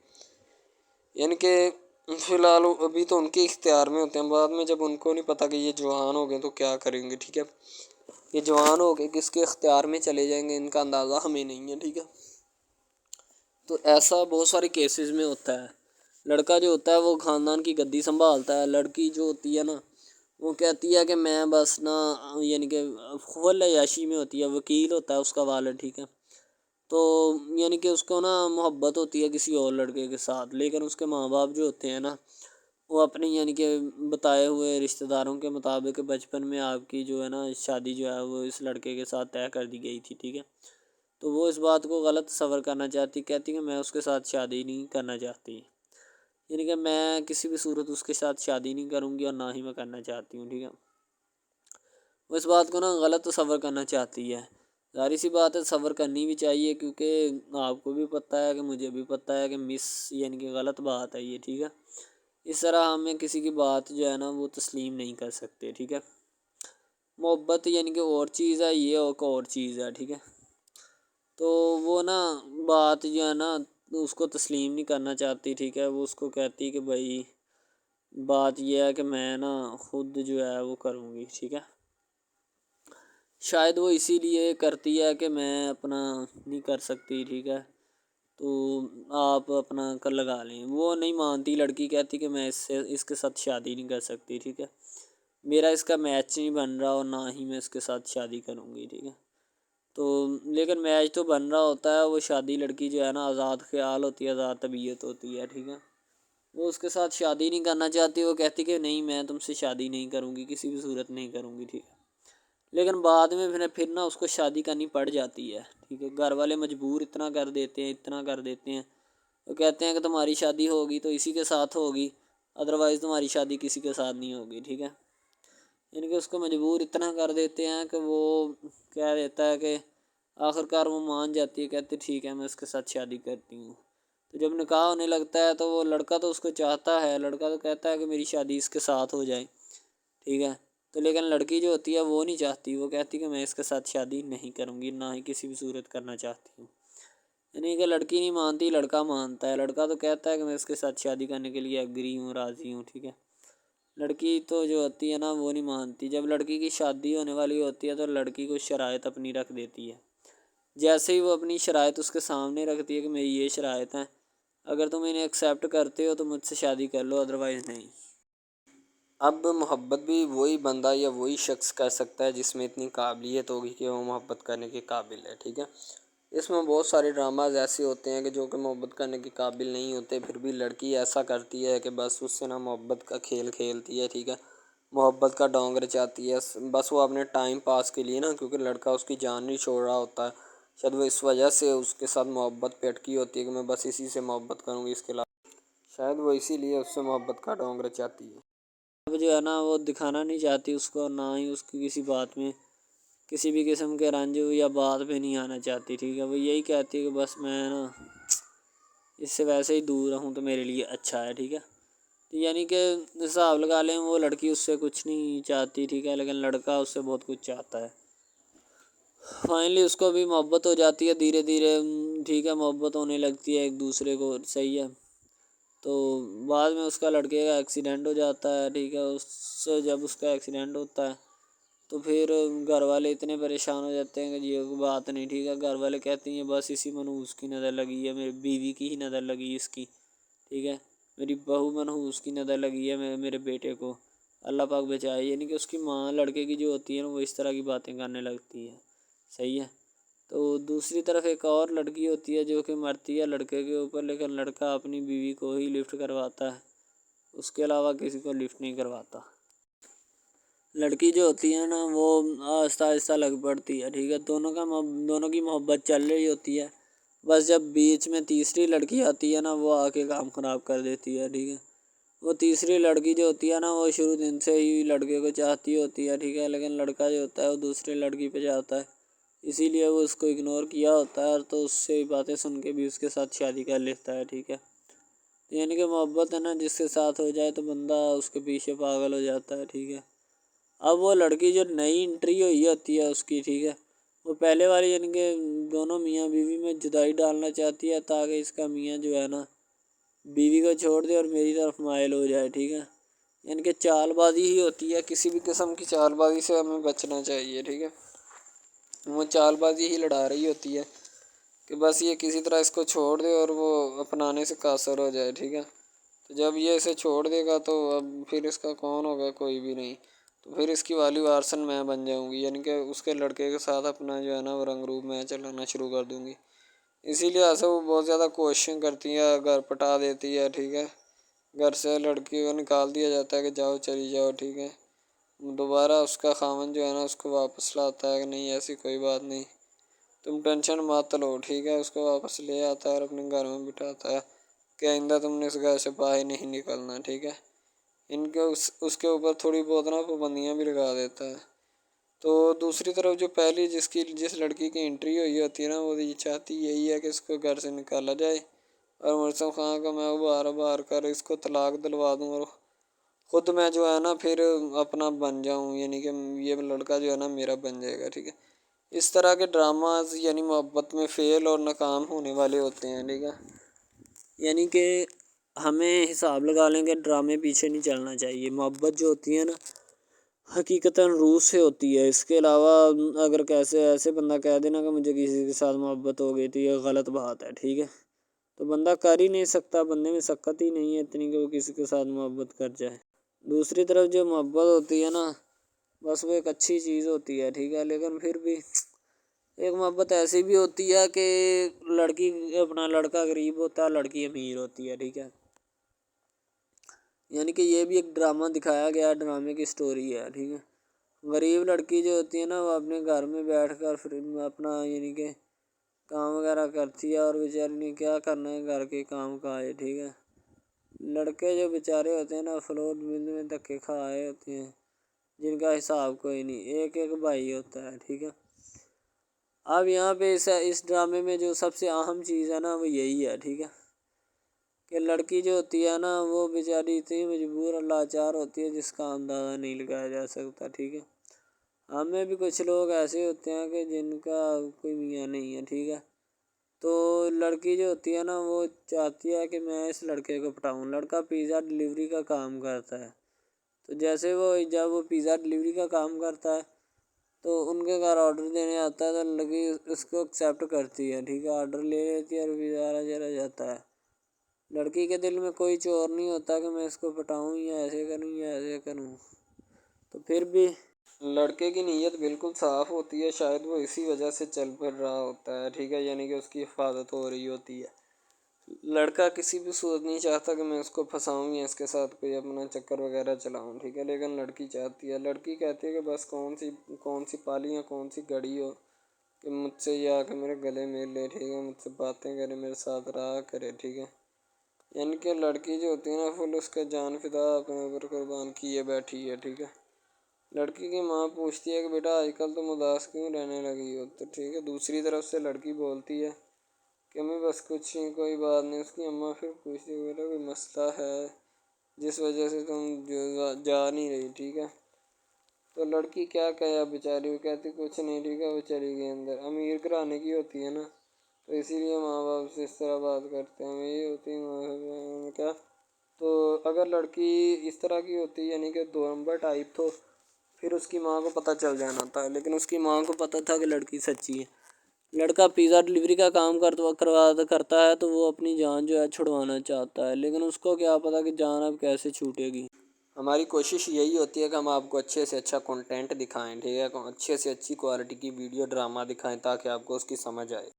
یعنی کہ فی الحال ابھی تو ان کے اختیار میں ہوتے ہیں, بعد میں جب ان کو نہیں پتہ کہ یہ جوان ہو گئے تو کیا کریں گے, ٹھیک ہے. یہ جوان ہو کے کس کے اختیار میں چلے جائیں گے ان کا اندازہ ہمیں نہیں ہے, ٹھیک ہے. تو ایسا بہت سارے کیسز میں ہوتا ہے. لڑکا جو ہوتا ہے وہ خاندان کی گدی سنبھالتا ہے, لڑکی جو ہوتی ہے نا وہ کہتی ہے کہ میں بس نا یعنی کہ خول عیاشی میں ہوتی ہے, وکیل ہوتا ہے اس کا والد, ٹھیک ہے. تو یعنی کہ اس کو نا محبت ہوتی ہے کسی اور لڑکے کے ساتھ, لیکن اس کے ماں باپ جو ہوتے ہیں نا وہ اپنی یعنی کہ بتائے ہوئے رشتہ داروں کے مطابق بچپن میں آپ کی جو ہے نا شادی جو ہے وہ اس لڑکے کے ساتھ طے کر دی گئی تھی, ٹھیک ہے. تو وہ اس بات کو غلط تصور کرنا چاہتی, کہتی کہ میں اس کے ساتھ شادی نہیں کرنا چاہتی, یعنی کہ میں کسی بھی صورت اس کے ساتھ شادی نہیں کروں گی اور نہ ہی میں کرنا چاہتی ہوں, ٹھیک ہے. وہ اس بات کو نا غلط تصور کرنا چاہتی ہے. ظاہر سی بات ہے صبر کرنی بھی چاہیے, کیونکہ آپ کو بھی پتہ ہے کہ مجھے بھی پتہ ہے کہ یعنی کہ غلط بات ہے یہ, ٹھیک ہے. اس طرح ہمیں کسی کی بات جو ہے نا وہ تسلیم نہیں کر سکتے, ٹھیک ہے. محبت یعنی کہ اور چیز ہے, یہ اور چیز ہے, ٹھیک ہے. تو وہ نا بات جو ہے نا اس کو تسلیم نہیں کرنا چاہتی, ٹھیک ہے. وہ اس کو کہتی کہ بھائی بات یہ ہے کہ میں نا خود جو ہے وہ کروں گی, ٹھیک ہے. شاید وہ اسی لیے کرتی ہے کہ میں اپنا نہیں کر سکتی, ٹھیک ہے, تو آپ اپنا کر لگا لیں. وہ نہیں مانتی, لڑکی کہتی کہ میں اس کے ساتھ شادی نہیں کر سکتی, ٹھیک ہے. میرا اس کا میچ نہیں بن رہا اور نہ ہی میں اس کے ساتھ شادی کروں گی, ٹھیک ہے. تو لیکن میچ تو بن رہا ہوتا ہے, وہ شادی لڑکی جو ہے نا آزاد خیال ہوتی ہے, آزاد طبیعت ہوتی ہے, ٹھیک ہے. وہ اس کے ساتھ شادی نہیں کرنا چاہتی, وہ کہتی کہ نہیں میں تم سے شادی نہیں کروں گی, کسی بھی صورت نہیں کروں گی, ٹھیک ہے. لیکن بعد میں پھر نا اس کو شادی کرنی پڑ جاتی ہے, ٹھیک ہے. گھر والے مجبور اتنا کر دیتے ہیں, وہ کہتے ہیں کہ تمہاری شادی ہوگی تو اسی کے ساتھ ہوگی, ادروائز تمہاری شادی کسی کے ساتھ نہیں ہوگی, ٹھیک ہے. یعنی کہ اس کو مجبور اتنا کر دیتے ہیں کہ وہ کہہ دیتا ہے کہ آخر کار وہ مان جاتی ہے, کہتے ٹھیک ہے میں اس کے ساتھ شادی کرتی ہوں. تو جب نکاح ہونے لگتا ہے تو وہ لڑکا تو اس کو چاہتا ہے، لڑکا تو کہتا ہے کہ میری شادی اس کے ساتھ ہو جائے، ٹھیک ہے، تو لیکن لڑکی جو ہوتی ہے وہ نہیں چاہتی، وہ کہتی کہ میں اس کے ساتھ شادی نہیں کروں گی، نہ ہی کسی بھی صورت کرنا چاہتی ہوں۔ یعنی کہ لڑکی نہیں مانتی، لڑکا مانتا ہے، لڑکا تو کہتا ہے کہ میں اس کے ساتھ شادی کرنے کے لیے ایگری ہوں، راضی ہوں، ٹھیک ہے۔ لڑکی تو جو ہوتی ہے نا وہ نہیں مانتی، جب لڑکی کی شادی ہونے والی ہوتی ہے تو لڑکی کو شرائط اپنی رکھ دیتی ہے، جیسے ہی وہ اپنی شرائط اس کے سامنے رکھتی ہے کہ میری یہ شرائط ہیں، اگر تم انہیں ایکسیپٹ کرتے ہو تو مجھ سے شادی کر لو، ادروائز نہیں۔ اب محبت بھی وہی بندہ یا وہی شخص کر سکتا ہے جس میں اتنی قابلیت ہوگی کہ وہ محبت کرنے کے قابل ہے، ٹھیک ہے۔ اس میں بہت سارے ڈراماز ایسے ہوتے ہیں کہ جو کہ محبت کرنے کے قابل نہیں ہوتے، پھر بھی لڑکی ایسا کرتی ہے کہ بس اس سے نا محبت کا کھیل کھیلتی ہے، ٹھیک ہے، محبت کا ڈونگ رچاتی ہے، بس وہ اپنے ٹائم پاس کے لیے نا، کیونکہ لڑکا اس کی جان نہیں چھوڑ رہا ہوتا ہے، شاید وہ اس وجہ سے اس کے ساتھ محبت پہ اٹکی ہوتی ہے کہ میں بس اسی سے محبت کروں گی، اس کے علاوہ شاید وہ اسی لیے اس سے محبت کا ڈونگ رچاتی ہے۔ اب جو ہے نا وہ دکھانا نہیں چاہتی اس کو، نہ ہی اس کی کسی بات میں کسی بھی قسم کے رنج یا بات پہ نہیں آنا چاہتی، ٹھیک ہے، وہ یہی کہتی ہے کہ بس میں نا اس سے ویسے ہی دور رہوں تو میرے لیے اچھا ہے، ٹھیک ہے۔ یعنی کہ حساب لگا لیں وہ لڑکی اس سے کچھ نہیں چاہتی، ٹھیک ہے، لیکن لڑکا اس سے بہت کچھ چاہتا ہے۔ فائنلی اس کو بھی محبت ہو جاتی ہے دھیرے دھیرے، ٹھیک ہے، محبت ہونے لگتی ہے ایک دوسرے کو، صحیح ہے۔ تو بعد میں اس کا لڑکے کا ایکسیڈنٹ ہو جاتا ہے، ٹھیک ہے، اس سے جب اس کا ایکسیڈنٹ ہوتا ہے تو پھر گھر والے اتنے پریشان ہو جاتے ہیں کہ یہ کوئی بات نہیں، ٹھیک ہے، گھر والے کہتے ہیں بس اسی منحوس کی نظر لگی ہے، میری بیوی کی ہی نظر لگی اس کی، ٹھیک ہے، میری بہو منحوس کی نظر لگی ہے میرے بیٹے کو، اللہ پاک بچائے۔ یعنی کہ اس کی ماں لڑکے کی جو ہوتی ہے نا وہ اس طرح کی باتیں کرنے لگتی ہے، صحیح ہے۔ تو دوسری طرف ایک اور لڑکی ہوتی ہے جو کہ مرتی ہے لڑکے کے اوپر، لیکن لڑکا اپنی بیوی کو ہی لفٹ کرواتا ہے، اس کے علاوہ کسی کو لفٹ نہیں کرواتا۔ لڑکی جو ہوتی ہے نا وہ آہستہ آہستہ لگ پڑتی ہے، ٹھیک ہے، دونوں کی محبت چل رہی ہوتی ہے، بس جب بیچ میں تیسری لڑکی آتی ہے نا وہ آ کے کام خراب کر دیتی ہے، ٹھیک ہے۔ وہ تیسری لڑکی جو ہوتی ہے نا وہ شروع دن سے ہی لڑکے کو چاہتی ہوتی ہے، ٹھیک ہے، لیکن لڑکا جو ہوتا ہے وہ دوسری لڑکی پہ جاتا ہے، اسی لیے وہ اس کو اگنور کیا ہوتا ہے، تو اس سے باتیں سن کے بھی اس کے ساتھ شادی کر لیتا ہے، ٹھیک ہے۔ یعنی کہ محبت ہے نا جس کے ساتھ ہو جائے تو بندہ اس کے پیچھے پاگل ہو جاتا ہے، ٹھیک ہے۔ اب وہ لڑکی جو نئی انٹری ہوئی ہوتی ہے اس کی، ٹھیک ہے، وہ پہلے والی یعنی کہ دونوں میاں بیوی میں جدائی ڈالنا چاہتی ہے تاکہ اس کا میاں جو ہے نا بیوی کو چھوڑ دے اور میری طرف مائل ہو جائے، ٹھیک ہے۔ یعنی کہ چال بازی ہی ہوتی ہے، کسی بھی قسم کی چال بازی سے ہمیں بچنا چاہیے، ٹھیک ہے۔ وہ چال بازی ہی لڑا رہی ہوتی ہے کہ بس یہ کسی طرح اس کو چھوڑ دے اور وہ اپنانے سے قاصر ہو جائے، ٹھیک ہے۔ تو جب یہ اسے چھوڑ دے گا تو اب پھر اس کا کون ہوگا، کوئی بھی نہیں، تو پھر اس کی والی وارثن میں بن جاؤں گی، یعنی کہ اس کے لڑکے کے ساتھ اپنا جو ہے نا وہ رنگ روپ میں چلانا شروع کر دوں گی۔ اسی لیے سے وہ بہت زیادہ کوششیں کرتی ہے، گھر پٹا دیتی ہے، ٹھیک ہے، گھر سے لڑکی کو نکال دیا جاتا ہے کہ جاؤ چلی جاؤ، ٹھیک ہے۔ دوبارہ اس کا خاوند جو ہے نا اس کو واپس لاتا ہے کہ نہیں ایسی کوئی بات نہیں، تم ٹینشن مت لو، ٹھیک ہے، اس کو واپس لے آتا ہے اور اپنے گھر میں بٹھاتا ہے کہ آئندہ تم نے اس گھر سے باہر نہیں نکلنا، ٹھیک ہے۔ ان کے اس کے اوپر تھوڑی بہت نا پابندیاں بھی لگا دیتا ہے۔ تو دوسری طرف جو پہلی جس لڑکی کی انٹری ہوئی ہوتی ہے نا وہ یہ چاہتی یہی ہے کہ اس کو گھر سے نکالا جائے اور مرسم خان کا میں بار بار کر اس کو طلاق دلوا دوں اور خود میں جو ہے نا پھر اپنا بن جاؤں، یعنی کہ یہ لڑکا جو ہے نا میرا بن جائے گا، ٹھیک ہے۔ اس طرح کے ڈراماز یعنی محبت میں فیل اور ناکام ہونے والے ہوتے ہیں، ٹھیک ہے۔ یعنی کہ ہمیں حساب لگا لیں کہ ڈرامے پیچھے نہیں چلنا چاہیے، محبت جو ہوتی ہے نا حقیقتاً روح سے ہوتی ہے، اس کے علاوہ اگر ایسے بندہ کہہ دینا کہ مجھے کسی کے ساتھ محبت ہو گئی تو یہ غلط بات ہے، ٹھیک ہے۔ تو بندہ کر ہی نہیں سکتا، بندے میں سکت ہی نہیں ہے اتنی کہ وہ کسی کے ساتھ محبت کر جائے۔ دوسری طرف جو محبت ہوتی ہے نا بس وہ ایک اچھی چیز ہوتی ہے، ٹھیک ہے، لیکن پھر بھی ایک محبت ایسی بھی ہوتی ہے کہ لڑکا غریب ہوتا ہے، لڑکی امیر ہوتی ہے، ٹھیک ہے۔ یعنی کہ یہ بھی ایک ڈرامہ دکھایا گیا، ڈرامے کی سٹوری ہے، ٹھیک ہے۔ غریب لڑکی جو ہوتی ہے نا وہ اپنے گھر میں بیٹھ کر پھر اپنا یعنی کہ کام وغیرہ کرتی ہے اور بیچاری نے کیا کرنا ہے گھر کے کام کاج، ٹھیک ہے۔ لڑکے جو بیچارے ہوتے ہیں نا فلور مل میں دھکے کھائے ہوتے ہیں جن کا حساب کوئی نہیں، ایک بھائی ہوتا ہے، ٹھیک ہے۔ اب یہاں پہ اس ڈرامے میں جو سب سے اہم چیز ہے نا وہ یہی ہے، ٹھیک ہے، کہ لڑکی جو ہوتی ہے نا وہ بیچاری اتنی مجبور اور لاچار ہوتی ہے جس کا اندازہ نہیں لگایا جا سکتا، ٹھیک ہے۔ ہمیں بھی کچھ لوگ ایسے ہوتے ہیں کہ جن کا کوئی میاں نہیں ہے، ٹھیک ہے۔ تو لڑکی جو ہوتی ہے نا وہ چاہتی ہے کہ میں اس لڑکے کو پٹاؤں۔ لڑکا پیزا ڈلیوری کا کام کرتا ہے، تو جیسے جب وہ پیزا ڈلیوری کا کام کرتا ہے تو ان کے گھر آرڈر دینے آتا ہے تو لڑکی اس کو ایکسیپٹ کرتی ہے، ٹھیک ہے، آرڈر لے لیتی ہے اور پیزا چلا جاتا ہے۔ لڑکی کے دل میں کوئی چور نہیں ہوتا کہ میں اس کو پٹاؤں یا ایسے کروں یا ایسے کروں، تو پھر بھی لڑکے کی نیت بالکل صاف ہوتی ہے، شاید وہ اسی وجہ سے چل پھر رہا ہوتا ہے، ٹھیک ہے، یعنی کہ اس کی حفاظت ہو رہی ہوتی ہے۔ لڑکا کسی بھی صورت نہیں چاہتا کہ میں اس کو پھنساؤں یا اس کے ساتھ کوئی اپنا چکر وغیرہ چلاؤں، ٹھیک ہے، لیکن لڑکی چاہتی ہے، لڑکی کہتی ہے کہ بس کون سی پالی یا کون سی گھڑی ہو کہ مجھ سے یہ آ کے میرے گلے مل لے، ٹھیک ہے، مجھ سے باتیں کرے، میرے ساتھ رہا کرے، ٹھیک ہے۔ یعنی کہ لڑکی جو ہوتی ہے نا فل اس کا جان فدا اپنے اوپر قربان کیے بیٹھی ہے، ٹھیک ہے۔ لڑکی کی ماں پوچھتی ہے کہ بیٹا آج کل تم اداس کیوں رہنے لگی ہو، تو ٹھیک ہے، دوسری طرف سے لڑکی بولتی ہے کہ میں بس کچھ نہیں، کوئی بات نہیں۔ اس کی اماں پھر پوچھتی ہے بیٹا کوئی مسئلہ ہے جس وجہ سے تم جا نہیں رہی، ٹھیک ہے۔ تو لڑکی کیا کہے بیچاری، وہ کہتی کچھ نہیں، ٹھیک ہے، وہ چلی گئی اندر۔ امیر گھرانے کی ہوتی ہے نا تو اسی لیے ماں باپ سے اس طرح بات کرتے ہیں، یہی ہوتی ہے کیا۔ تو اگر لڑکی اس طرح کی ہوتی یعنی کہ 2 نمبر ٹائپ تو پھر اس کی ماں کو پتہ چل جانا تھا، لیکن اس کی ماں کو پتہ تھا کہ لڑکی سچی ہے۔ لڑکا پیزا ڈلیوری کا کام کرتا ہے تو وہ اپنی جان جو ہے چھڑوانا چاہتا ہے، لیکن اس کو کیا پتہ کہ جان اب کیسے چھوٹے گی۔ ہماری کوشش یہی ہوتی ہے کہ ہم آپ کو اچھے سے اچھا کنٹینٹ دکھائیں، ٹھیک ہے، اچھے سے اچھی کوالٹی کی ویڈیو ڈرامہ دکھائیں تاکہ آپ کو اس کی سمجھ آئے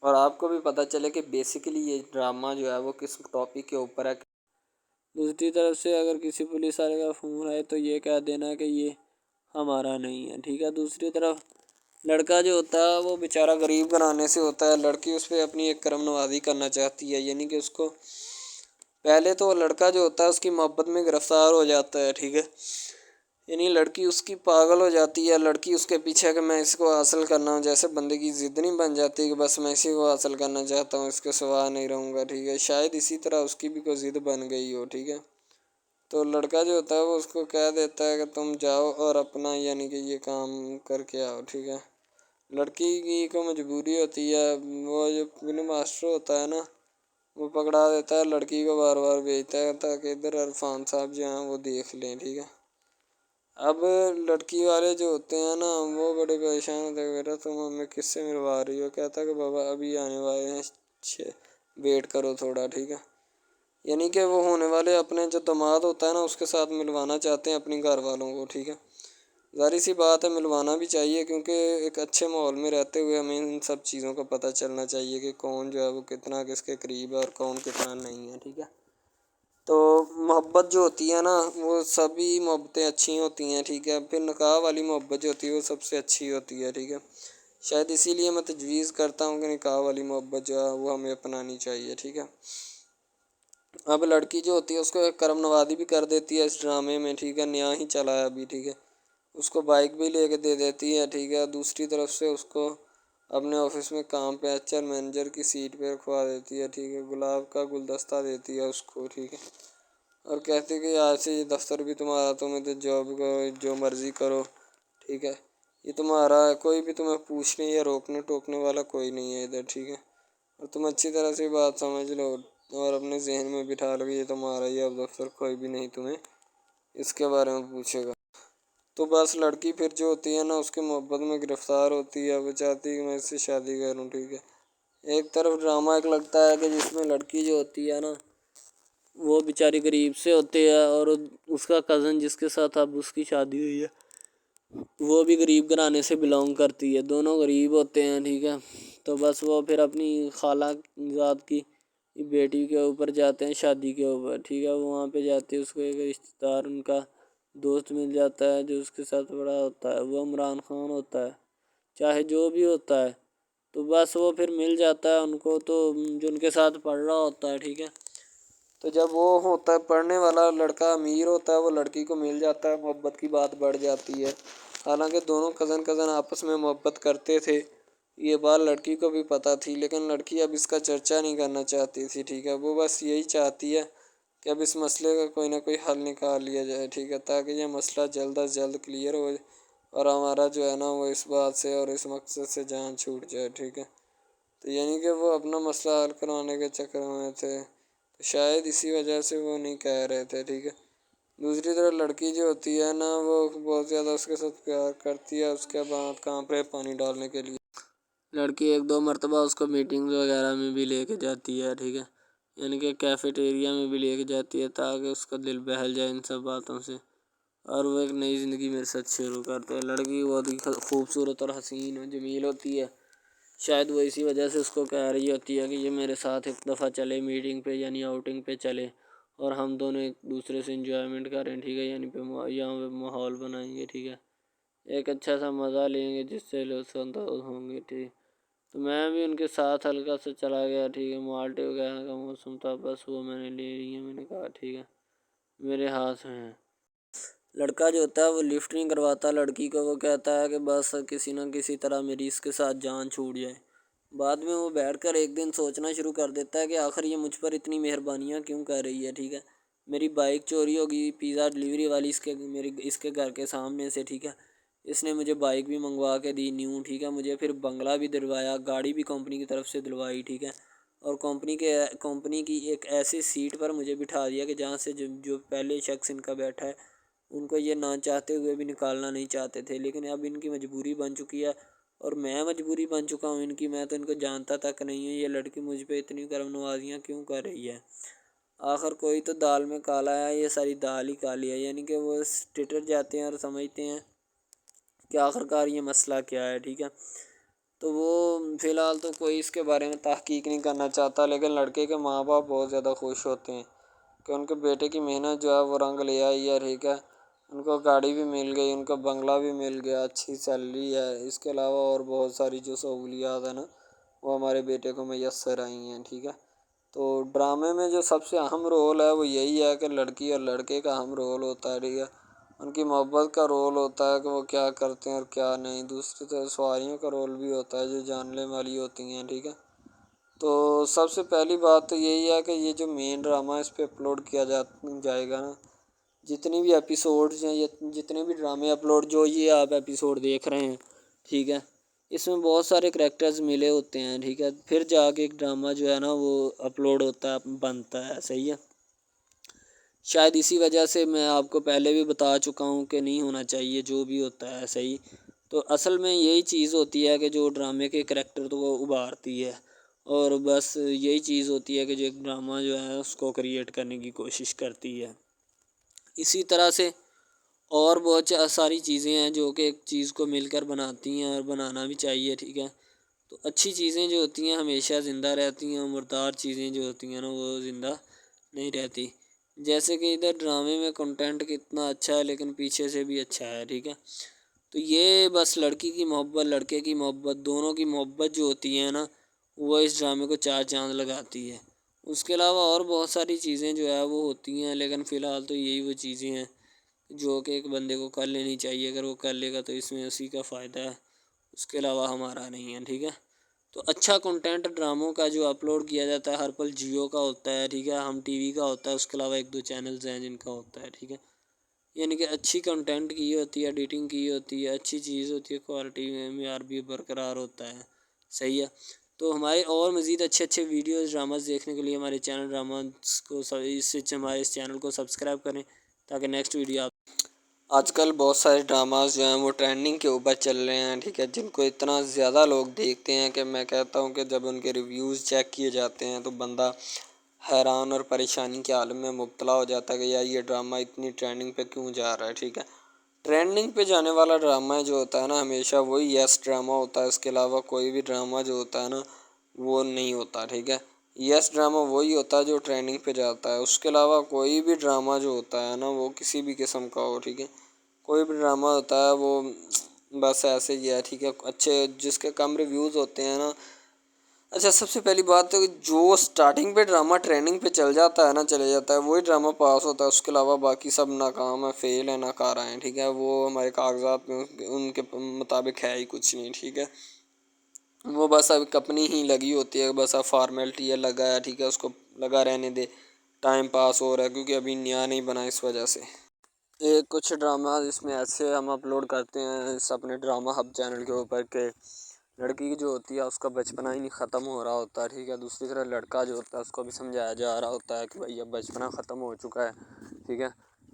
اور آپ کو بھی پتہ چلے کہ بیسیکلی یہ ڈرامہ جو ہے وہ کس ٹاپک کے اوپر ہے۔ دوسری طرف سے اگر کسی پولیس والے کا فون ہے تو یہ کہہ دینا کہ یہ ہمارا نہیں ہے، ٹھیک ہے۔ دوسری طرف لڑکا جو ہوتا ہے وہ بیچارہ غریب گھرانے سے ہوتا ہے، لڑکی اس پہ اپنی ایک کرم نوازی کرنا چاہتی ہے، یعنی کہ اس کو پہلے تو لڑکا جو ہوتا ہے اس کی محبت میں گرفتار ہو جاتا ہے، ٹھیک ہے، یعنی لڑکی اس کی پاگل ہو جاتی ہے، لڑکی اس کے پیچھے کہ میں اس کو حاصل کرنا ہوں، جیسے بندے کی ضد نہیں بن جاتی کہ بس میں اسی کو حاصل کرنا چاہتا ہوں، اس کے سوا نہیں رہوں گا، ٹھیک ہے، شاید اسی طرح اس کی بھی کوئی ضد بن گئی ہو، ٹھیک ہے۔ تو لڑکا جو ہوتا ہے وہ اس کو کہہ دیتا ہے کہ تم جاؤ اور اپنا یعنی کہ یہ کام کر کے آؤ، ٹھیک ہے۔ لڑکی کی کو مجبوری ہوتی ہے، وہ جو فلم ماسٹر ہوتا ہے نا وہ پکڑا دیتا ہے لڑکی کو، بار بار بھیجتا ہے تاکہ ادھر عرفان صاحب جو ہیں وہ دیکھ لیں، ٹھیک ہے۔ اب لڑکی والے جو ہوتے ہیں نا وہ بڑے پریشان ہوتے ہیں، بیٹا تم ہمیں کس سے ملوا رہی ہو، کہتا ہے کہ بابا ابھی آنے والے ہیں، ویٹ کرو تھوڑا، ٹھیک ہے۔ یعنی کہ وہ ہونے والے اپنے جو داماد ہوتا ہے نا اس کے ساتھ ملوانا چاہتے ہیں اپنی گھر والوں کو، ٹھیک ہے۔ ظاہر سی بات ہے ملوانا بھی چاہیے کیونکہ ایک اچھے ماحول میں رہتے ہوئے ہمیں ان سب چیزوں کا پتہ چلنا چاہیے کہ کون جو ہے وہ کتنا کس کے قریب ہے اور کون کتنا نہیں ہے، ٹھیک ہے۔ تو محبت جو ہوتی ہے نا وہ سبھی محبتیں اچھی ہوتی ہیں، ٹھیک ہے، پھر نکاح والی محبت جو ہوتی ہے وہ سب سے اچھی ہوتی ہے، ٹھیک ہے۔ شاید اسی لیے میں تجویز کرتا ہوں کہ نکاح والی محبت جو ہے وہ ہمیں اپنانی چاہیے، ٹھیک ہے۔ اب لڑکی جو ہوتی ہے اس کو ایک کرم نوازی بھی کر دیتی ہے اس ڈرامے میں، ٹھیک ہے، نیا ہی چلا ہے ابھی، ٹھیک ہے۔ اس کو بائک بھی لے کے دے دیتی ہے، ٹھیک ہے، دوسری طرف سے اس کو اپنے آفس میں کام پہ HR مینیجر کی سیٹ پہ رکھوا دیتی ہے، ٹھیک ہے، گلاب کا گلدستہ دیتی ہے اس کو، ٹھیک ہے، اور کہتی ہے کہ آج سے یہ دفتر بھی تمہارا، تم ادھر جاب کرو جو مرضی کرو، ٹھیک ہے، یہ تمہارا ہے، کوئی بھی تمہیں پوچھنے یا روکنے ٹوکنے والا کوئی نہیں ہے ادھر، ٹھیک ہے، اور تم اچھی طرح سے بات سمجھ لو اور اپنے ذہن میں بٹھا لو کہ یہ تمہارا ہی اب دفتر، کوئی بھی نہیں تمہیں اس کے بارے میں پوچھے گا۔ تو بس لڑکی پھر جو ہوتی ہے نا اس کے محبت میں گرفتار ہوتی ہے، وہ چاہتی ہے کہ میں اس سے شادی کروں، ٹھیک ہے۔ ایک طرف ڈرامہ ایک لگتا ہے کہ جس میں لڑکی جو ہوتی ہے نا وہ بیچاری غریب سے ہوتی ہے اور اس کا کزن جس کے ساتھ اب اس کی شادی ہوئی ہے وہ بھی غریب گھرانے سے بلانگ کرتی ہے، دونوں غریب ہوتے ہیں، ٹھیک ہے۔ تو بس وہ پھر اپنی خالہ ذات کی بیٹی کے اوپر جاتے ہیں شادی کے اوپر، ٹھیک ہے، وہاں پہ جاتے ہیں، اس کو ایک رشتہ دار ان کا دوست مل جاتا ہے جو اس کے ساتھ بڑا ہوتا ہے، وہ عمران خان ہوتا ہے، چاہے جو بھی ہوتا ہے، تو بس وہ پھر مل جاتا ہے ان کو، تو جو ان کے ساتھ پڑھ رہا ہوتا ہے، ٹھیک ہے۔ تو جب وہ ہوتا ہے پڑھنے والا لڑکا امیر ہوتا ہے وہ لڑکی کو مل جاتا ہے، محبت کی بات بڑھ جاتی ہے، حالانکہ دونوں کزن آپس میں محبت کرتے تھے یہ بات لڑکی کو بھی پتہ تھی، لیکن لڑکی اب اس کا چرچا نہیں کرنا چاہتی تھی، ٹھیک ہے۔ وہ بس یہی چاہتی ہے کہ اب اس مسئلے کا کوئی نہ کوئی حل نکال لیا جائے، ٹھیک ہے، تاکہ یہ مسئلہ جلد از جلد کلیئر ہو اور ہمارا جو ہے نا وہ اس بات سے اور اس مقصد سے جان چھوٹ جائے، ٹھیک ہے۔ تو یعنی کہ وہ اپنا مسئلہ حل کروانے کے چکر میں تھے، تو شاید اسی وجہ سے وہ نہیں کہہ رہے تھے، ٹھیک ہے۔ دوسری طرف لڑکی جو ہوتی ہے نا وہ بہت زیادہ اس کے ساتھ پیار کرتی ہے، اس کے بعد کہاں پہ پانی ڈالنے کے لیے لڑکی 1-2 مرتبہ اس کو میٹنگ وغیرہ میں بھی لے کے جاتی ہے، ٹھیک ہے، یعنی کہ کیفیٹیریا میں بھی لے کے جاتی ہے تاکہ اس کا دل بہل جائے ان سب باتوں سے، اور وہ ایک نئی زندگی میرے ساتھ شروع کرتے ہیں۔ لڑکی بہت ہی خوبصورت اور حسین و جمیل ہوتی ہے، شاید وہ اسی وجہ سے اس کو کہہ رہی ہوتی ہے کہ یہ میرے ساتھ ایک دفعہ چلے میٹنگ پہ، یعنی آؤٹنگ پہ چلے، اور ہم دونوں ایک دوسرے سے انجوائمنٹ کریں، ٹھیک ہے، یعنی یہاں پہ ماحول بنائیں گے، ٹھیک ہے، ایک اچھا سا مزہ لیں گے جس سے لطف اندوز ہوں گے، ٹھیک۔ تو میں بھی ان کے ساتھ ہلکا سا چلا گیا، ٹھیک ہے، مالٹے وغیرہ کا موسم تھا، بس وہ میں نے لے لی ہے، میں نے کہا ٹھیک ہے میرے ہاتھ میں ہے۔ لڑکا جو ہوتا ہے وہ لفٹ نہیں کرواتا لڑکی کو، وہ کہتا ہے کہ بس کسی نہ کسی طرح میری اس کے ساتھ جان چھوٹ جائے۔ بعد میں وہ بیٹھ کر ایک دن سوچنا شروع کر دیتا ہے کہ آخر یہ مجھ پر اتنی مہربانیاں کیوں کر رہی ہے، ٹھیک ہے۔ میری بائک چوری ہوگی، پیزا ڈلیوری والی اس کے گھر کے سامنے سے، ٹھیک ہے، اس نے مجھے بائک بھی منگوا کے دی نیو، ٹھیک ہے، مجھے پھر بنگلہ بھی دلوایا، گاڑی بھی کمپنی کی طرف سے دلوائی، ٹھیک ہے، اور کمپنی کی ایک ایسی سیٹ پر مجھے بٹھا دیا کہ جہاں سے جو پہلے شخص ان کا بیٹھا ہے ان کو یہ نہ چاہتے ہوئے بھی نکالنا نہیں چاہتے تھے، لیکن اب ان کی مجبوری بن چکی ہے اور میں مجبوری بن چکا ہوں ان کی، میں تو ان کو جانتا تک نہیں ہوں، یہ لڑکی مجھ پہ اتنی کرم نوازیاں کیوں کر رہی ہے۔ آخر کوئی تو دال میں کالا ہے، یہ ساری دال ہی کالی ہے، یعنی کہ وہ ٹٹر جاتے ہیں اور سمجھتے ہیں کہ آخر کار یہ مسئلہ کیا ہے، ٹھیک ہے۔ تو وہ فی الحال تو کوئی اس کے بارے میں تحقیق نہیں کرنا چاہتا، لیکن لڑکے کے ماں باپ بہت زیادہ خوش ہوتے ہیں کہ ان کے بیٹے کی محنت جو ہے وہ رنگ لے آئی ہے، ٹھیک ہے، ان کو گاڑی بھی مل گئی، ان کو بنگلہ بھی مل گیا، اچھی سیلری ہے، اس کے علاوہ اور بہت ساری جو سہولیات ہیں نا وہ ہمارے بیٹے کو میسر آئی ہیں، ٹھیک ہے۔ تو ڈرامے میں جو سب سے اہم رول ہے وہ یہی ہے کہ لڑکی اور لڑکے کا اہم رول ہوتا ہے، ٹھیک ہے، ان کی محبت کا رول ہوتا ہے کہ وہ کیا کرتے ہیں اور کیا نہیں، دوسری طرف سواریوں کا رول بھی ہوتا ہے جو جاننے والی ہوتی ہیں، ٹھیک ہے۔ تو سب سے پہلی بات تو یہی ہے کہ یہ جو مین ڈرامہ اس پہ اپلوڈ کیا جائے گا نا، جتنی بھی ایپیسوڈز ہیں، جتنے بھی ڈرامے اپلوڈ جو یہ آپ ایپیسوڈ دیکھ رہے ہیں، ٹھیک ہے، اس میں بہت سارے کریکٹرز ملے ہوتے ہیں، ٹھیک ہے، پھر جا کے ایک ڈرامہ جو ہے نا وہ اپلوڈ ہوتا ہے، بنتا ہے، صحیح ہے۔ شاید اسی وجہ سے میں آپ کو پہلے بھی بتا چکا ہوں کہ نہیں ہونا چاہیے جو بھی ہوتا ہے، صحیح۔ تو اصل میں یہی چیز ہوتی ہے کہ جو ڈرامے کے کریکٹر تو وہ ابھارتی ہے، اور بس یہی چیز ہوتی ہے کہ جو ایک ڈرامہ جو ہے اس کو کریٹ کرنے کی کوشش کرتی ہے۔ اسی طرح سے اور بہت ساری چیزیں ہیں جو کہ ایک چیز کو مل کر بناتی ہیں اور بنانا بھی چاہیے، ٹھیک ہے۔ تو اچھی چیزیں جو ہوتی ہیں ہمیشہ زندہ رہتی ہیں، مردار چیزیں جو ہوتی ہیں نا وہ زندہ نہیں رہتی، جیسے کہ ادھر ڈرامے میں کنٹینٹ کتنا اچھا ہے لیکن پیچھے سے بھی اچھا ہے، ٹھیک ہے۔ تو یہ بس لڑکی کی محبت، لڑکے کی محبت، دونوں کی محبت جو ہوتی ہے نا وہ اس ڈرامے کو 4 چاند لگاتی ہے۔ اس کے علاوہ اور بہت ساری چیزیں جو ہے وہ ہوتی ہیں، لیکن فی الحال تو یہی وہ چیزیں ہیں جو کہ ایک بندے کو کر لینی چاہیے، اگر وہ کر لے گا تو اس میں اسی کا فائدہ ہے، اس کے علاوہ ہمارا نہیں ہے، ٹھیک ہے۔ تو اچھا کنٹینٹ ڈراموں کا جو اپلوڈ کیا جاتا ہے ہر پل جیو کا ہوتا ہے، ٹھیک ہے، ہم ٹی وی کا ہوتا ہے، اس کے علاوہ 1-2 چینلز ہیں جن کا ہوتا ہے، ٹھیک ہے، یعنی کہ اچھی کنٹینٹ کی ہوتی ہے، ایڈیٹنگ کی ہوتی ہے، اچھی چیز ہوتی ہے، کوالٹی میں معیار بھی برقرار ہوتا ہے، صحیح ہے۔ تو ہمارے اور مزید اچھے ویڈیوز ڈراماز دیکھنے کے لیے ہمارے چینل ڈراماز کو ہمارے اس چینل کو سبسکرائب کریں تاکہ نیکسٹ ویڈیو آج کل بہت سارے ڈراماز جو ہیں وہ ٹرینڈنگ کے اوپر چل رہے ہیں، ٹھیک ہے، جن کو اتنا زیادہ لوگ دیکھتے ہیں کہ میں کہتا ہوں کہ جب ان کے ریویوز چیک کیے جاتے ہیں تو بندہ حیران اور پریشانی کے عالم میں مبتلا ہو جاتا ہے کہ یار یہ ڈرامہ اتنی ٹرینڈنگ پہ کیوں جا رہا ہے، ٹھیک ہے۔ ٹرینڈنگ پہ جانے والا ڈرامہ جو ہوتا ہے نا ہمیشہ وہی یس ڈرامہ ہوتا ہے، اس کے علاوہ کوئی بھی ڈرامہ جو ہوتا ہے نا وہ نہیں ہوتا، ٹھیک ہے۔ یس ڈرامہ وہی ہوتا ہے جو ٹرینڈنگ پہ جاتا ہے، اس کے علاوہ کوئی بھی ڈرامہ جو ہوتا ہے نا وہ کسی بھی قسم کا ہو، ٹھیک ہے، کوئی بھی ڈرامہ ہوتا ہے وہ بس ایسے ہی ہے، ٹھیک ہے، اچھے جس کے کم ریویوز ہوتے ہیں نا۔ اچھا، سب سے پہلی بات تو جو سٹارٹنگ پہ ڈرامہ ٹریننگ پہ چل جاتا ہے نا چلے جاتا ہے وہی ڈرامہ پاس ہوتا ہے، اس کے علاوہ باقی سب ناکام ہے، فیل ہے، ناکارہ ہیں، ٹھیک ہے، وہ ہمارے کاغذات میں ان کے مطابق ہے ہی کچھ نہیں، ٹھیک ہے۔ وہ بس اب اپنی ہی لگی ہوتی ہے، بس اب فارمیلٹی ہے، لگا ہے، ٹھیک ہے، اس کو لگا رہنے دے، ٹائم پاس ہو رہا ہے کیونکہ ابھی نیا نہیں بنا اس وجہ سے۔ ایک کچھ ڈرامہ اس میں ایسے ہم اپلوڈ کرتے ہیں اس اپنے ڈرامہ ہب چینل کے اوپر کہ لڑکی جو ہوتی ہے اس کا بچپنا ہی نہیں ختم ہو رہا ہوتا ہے، ٹھیک ہے، دوسری طرف لڑکا جو ہوتا ہے اس کو بھی سمجھایا جا رہا ہوتا ہے کہ بھائی اب بچپنا ختم ہو چکا ہے، ٹھیک ہے،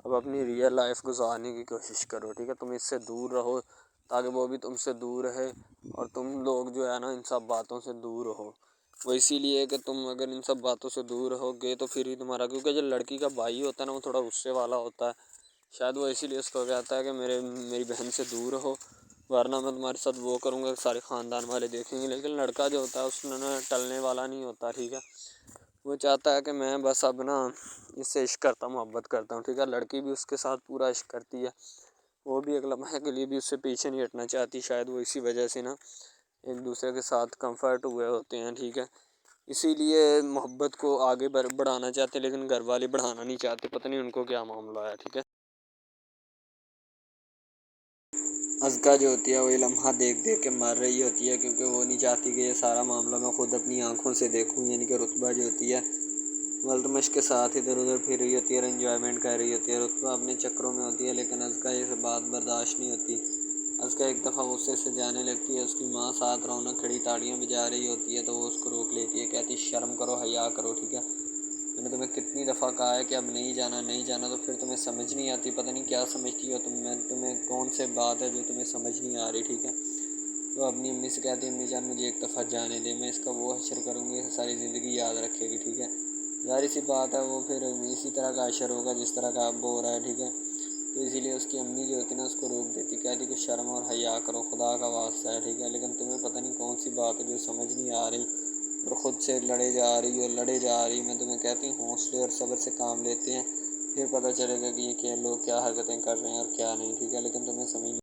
اب اپنی ریئل لائف گزارنے کی کوشش کرو، ٹھیک ہے، تم اس سے دور رہو تاکہ وہ بھی تم سے دور رہے اور تم لوگ جو ہے نا ان سب باتوں سے دور رہو۔ وہ اسی لیے کہ تم اگر ان سب باتوں سے دور رہو گے تو پھر ہی تمہارا، کیونکہ جو لڑکی کا بھائی ہوتا ہے نا وہ تھوڑا غصے والا ہوتا ہے، شاید وہ اسی لیے اس کو کہتا ہے کہ میری بہن سے دور رہو ورنہ میں تمہارے ساتھ وہ کروں گا، سارے خاندان والے دیکھیں گے۔ لیکن لڑکا جو ہوتا ہے اس میں ٹلنے والا نہیں ہوتا، ٹھیک ہے، وہ چاہتا ہے کہ میں بس اب نا اس سے عشق کرتا ہوں، محبت کرتا ہوں، ٹھیک ہے، لڑکی بھی اس کے ساتھ پورا عشق کرتی ہے، وہ بھی ایک لمحے کے لیے بھی اس سے پیچھے نہیں ہٹنا چاہتی، شاید وہ اسی وجہ سے نا ایک دوسرے کے ساتھ کمفرٹ ہوئے ہوتے ہیں، ٹھیک ہے، اسی لیے محبت کو آگے بڑھانا چاہتے لیکن گھر والے بڑھانا نہیں چاہتے، پتہ نہیں ان کو کیا معاملہ ہے، ٹھیک ہے۔ ازکا جو ہوتی ہے وہ یہ لمحہ دیکھ دیکھ کے مر رہی ہوتی ہے کیونکہ وہ نہیں چاہتی کہ یہ سارا معاملہ میں خود اپنی آنکھوں سے دیکھوں، یعنی کہ رتبہ جو ہوتی ہے وہ التمش کے ساتھ ادھر ادھر پھر رہی ہوتی ہے اور انجوائمنٹ کر رہی ہوتی ہے، رتبہ اپنے چکروں میں ہوتی ہے، لیکن ازکا یہ سب بات برداشت نہیں ہوتی۔ ازکا ایک دفعہ غصے سے جانے لگتی ہے، اس کی ماں ساتھ رونق کھڑی تاڑیاں بجا رہی ہوتی ہے تو وہ اس کو روک لیتی ہے، کہتی شرم کرو، حیا کرو، ٹھیک ہے، میں نے تمہیں کتنی دفعہ کہا ہے کہ اب نہیں جانا نہیں جانا، تو پھر تمہیں سمجھ نہیں آتی، پتہ نہیں کیا سمجھتی ہو تمہیں کون سے بات ہے جو تمہیں سمجھ نہیں آ رہی، ٹھیک ہے، تو اپنی امی سے کہتی ہے امی جان مجھے ایک دفعہ جانے دے، میں اس کا وہ حشر کروں گی ساری زندگی یاد رکھے گی، ٹھیک ہے، ظاہر سی بات ہے وہ پھر اسی طرح کا حشر ہوگا جس طرح کا اب ہو رہا ہے، ٹھیک ہے، تو اسی لیے اس کی امی جو ہوتی ہے نا اس کو روک دیتی، کہتی کہ شرم اور حیا کرو، خدا کا واسطہ ہے، ٹھیک ہے، لیکن تمہیں پتہ نہیں کون سی بات ہے جو سمجھ نہیں آ رہی اور خود سے لڑے جا رہی، میں تمہیں کہتی ہوں حوصلے اور صبر سے کام لیتے ہیں، پھر پتہ چلے گا کہ یہ لوگ کیا حرکتیں کر رہے ہیں اور کیا نہیں، ٹھیک ہے، لیکن تمہیں سمجھ